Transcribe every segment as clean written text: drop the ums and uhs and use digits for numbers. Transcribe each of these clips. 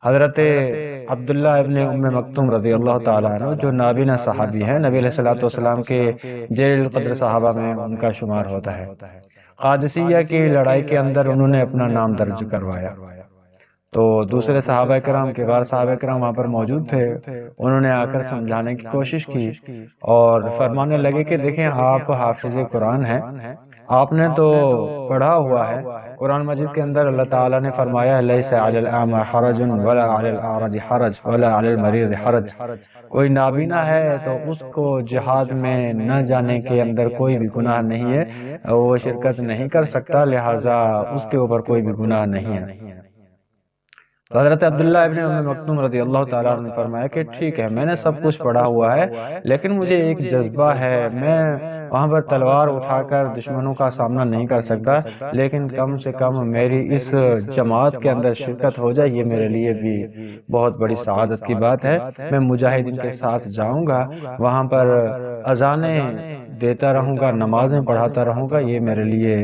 حضرت عبداللہ ابن ام مکتوم رضی اللہ تعالیٰ عنہ جو نابینا صحابی ہیں، نبی علیہ السلام کے جلیل القدر صحابہ میں ان کا شمار ہوتا ہے۔ قادسیہ کی لڑائی کے اندر انہوں نے اپنا نام درج کروایا، تو دوسرے صحابہ کرام کے بعد صحابہ کرام وہاں پر موجود تھے، انہوں نے آ کر سمجھانے کی کوشش کی اور فرمانے لگے کہ دیکھیں آپ حافظ قرآن ہیں، آپ نے تو پڑھا ہوا ہے قرآن مجید کے اندر اللہ تعالیٰ نے فرمایا لیس علی الاعمى حرج ولا علی الاعرج حرج ولا علی المریض حرج، کوئی نابینا ہے تو اس کو جہاد میں نہ جانے کے اندر کوئی بھی گناہ نہیں ہے، وہ شرکت نہیں کر سکتا، لہٰذا اس کے اوپر کوئی بھی گناہ نہیں ہے۔ تو حضرت عبداللہ ابن ام مکتوم رضی اللہ تعالیٰ عنہ نے فرمایا کہ ٹھیک ہے، میں نے سب کچھ پڑھا ہوا ہے، لیکن مجھے ایک جذبہ ہے، میں وہاں پر تلوار اٹھا کر دشمنوں کا سامنا نہیں کر سکتا، لیکن کم سے کم میری اس جماعت کے اندر شرکت ہو جائے، یہ میرے لیے بھی بہت بڑی سعادت کی بات ہے۔ میں مجاہدین کے ساتھ جاؤں گا، وہاں پر اذانیں دیتا رہوں گا، نمازیں پڑھاتا رہوں گا، یہ میرے لیے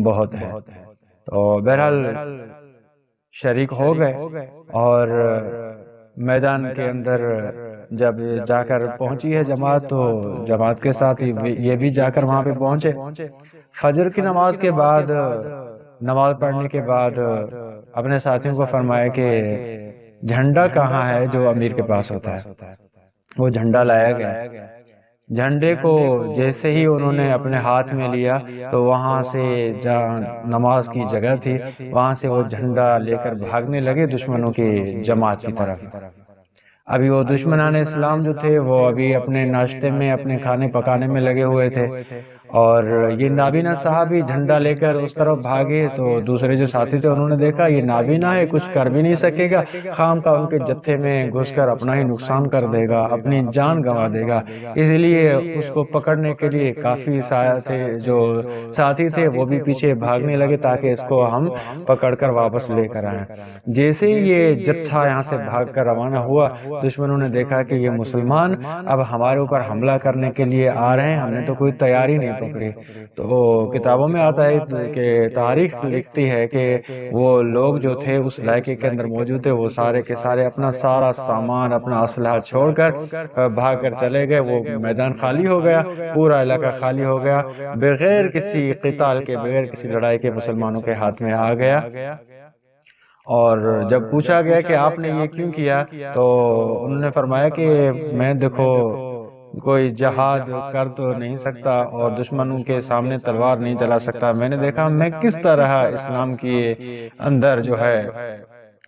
بہت ہے۔ تو بہرحال شریک ہو گئے اور میدان کے اندر جب جا کر پہنچی ہے جماعت، تو جماعت کے ساتھ یہ بھی جا کر وہاں پہ پہنچے۔ فجر کی نماز کے بعد، نماز پڑھنے کے بعد اپنے ساتھیوں کو فرمایا کہ جھنڈا کہاں ہے جو امیر کے پاس ہوتا ہے؟ وہ جھنڈا لایا گیا۔ جھنڈے کو جیسے ہی انہوں نے اپنے ہاتھ میں لیا تو وہاں سے جہاں نماز کی جگہ تھی وہاں سے وہ جھنڈا لے کر بھاگنے لگے دشمنوں کی جماعت کی طرف۔ ابھی وہ دشمنان اسلام جو تھے وہ ابھی اپنے ناشتے میں، اپنے کھانے پکانے میں لگے ہوئے تھے، اور یہ نابینا صحابی جھنڈا لے کر اس طرف بھاگے تو دوسرے جو ساتھی تھے انہوں نے دیکھا یہ نابینا ہے، کچھ کر بھی نہیں سکے گا، خام کا ان کے جتھے میں گھس کر اپنا ہی نقصان کر دے گا، اپنی جان گنوا دے گا، اس لیے اس کو پکڑنے کے لیے کافی جو ساتھی تھے وہ بھی پیچھے بھاگنے لگے تاکہ اس کو ہم پکڑ کر واپس لے کر آئیں۔ جیسے ہی یہ جتھا یہاں سے بھاگ کر روانہ ہوا، دشمنوں نے دیکھا کہ یہ مسلمان اب ہمارے اوپر حملہ کرنے کے لیے آ رہے ہیں، ہم نے تو کوئی تیاری نہیں پکڑی۔ تو کتابوں میں آتا ہے کہ تاریخ لکھتی ہے کہ وہ لوگ جو تھے اس علاقے کے اندر موجود تھے وہ سارے کے سارے اپنا سارا سامان، اپنا اسلحہ چھوڑ کر بھاگ کر چلے گئے۔ وہ میدان خالی ہو گیا، پورا علاقہ خالی ہو گیا، بغیر کسی قتال کے، بغیر کسی لڑائی کے مسلمانوں کے ہاتھ میں آ گیا۔ اور جب پوچھا گیا کہ آپ نے یہ کیوں کیا تو انہوں نے فرمایا کہ میں دیکھو کوئی جہاد کر تو نہیں سکتا اور دشمنوں کے سامنے تلوار نہیں چلا سکتا، میں نے دیکھا میں کس طرح اسلام کی اندر جو ہے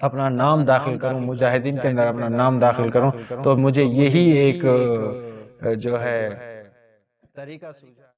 اپنا نام داخل کروں، مجاہدین کے اندر اپنا نام داخل کروں، تو مجھے یہی ایک جو ہے طریقہ سوجا۔